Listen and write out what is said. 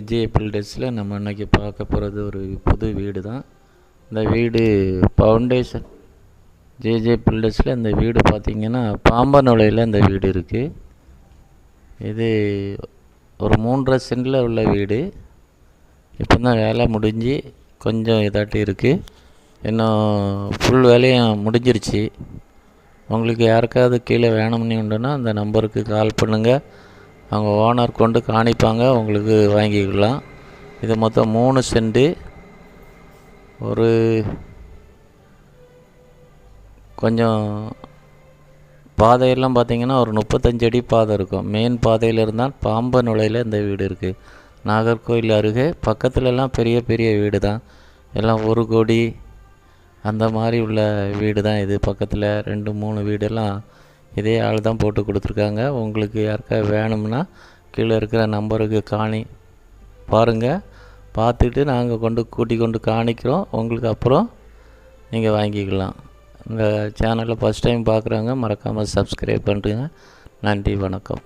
J பில்டர்ஸில் நம்ம இன்றைக்கி பார்க்க போகிறது ஒரு புது வீடு தான். இந்த வீடு ஃபவுண்டேஷன் ஜே பில்டர்ஸில் இந்த வீடு பார்த்திங்கன்னா பாம்பநுழையில் இந்த வீடு இருக்குது. இது ஒரு 3.5 சென்டில் உள்ள வீடு. இப்போ தான் வேலை முடிஞ்சு கொஞ்சம் இதாட்டி இருக்குது. இன்னும் ஃபுல் வேலையும் முடிஞ்சிருச்சு. உங்களுக்கு யாருக்காவது கீழே வேணும்னு உண்டுன்னா அந்த நம்பருக்கு கால் பண்ணுங்கள். அவங்க ஓனர் கொண்டு காணிப்பாங்க, உங்களுக்கு வாங்கிக்கலாம். இது மொத்தம் 3 சென்ட். ஒரு கொஞ்சம் பாதையெல்லாம் பார்த்திங்கன்னா ஒரு 35 அடி பாதை இருக்கும். மெயின் பாதையில் இருந்தால் பாம்பநுழையில் இந்த வீடு இருக்குது. நாகர்கோவில் அருகே. பக்கத்துலலாம் பெரிய பெரிய வீடு தான், எல்லாம் 1 கோடி அந்த மாதிரி உள்ள வீடு தான் இது. பக்கத்தில் 2-3 வீடெல்லாம் இதே ஆள் தான் போட்டு கொடுத்துருக்காங்க. உங்களுக்கு யாருக்கா வேணும்னா கீழே இருக்கிற நம்பருக்கு பாருங்கள். பார்த்துட்டு நாங்கள் கூட்டி கொண்டு காணிக்கிறோம் உங்களுக்கு. அப்புறம் நீங்கள் வாங்கிக்கலாம். இந்த சேனலை ஃபஸ்ட் டைம் பார்க்குறவங்க மறக்காமல் சப்ஸ்கிரைப் பண்ணுறீங்க. நன்றி, வணக்கம்.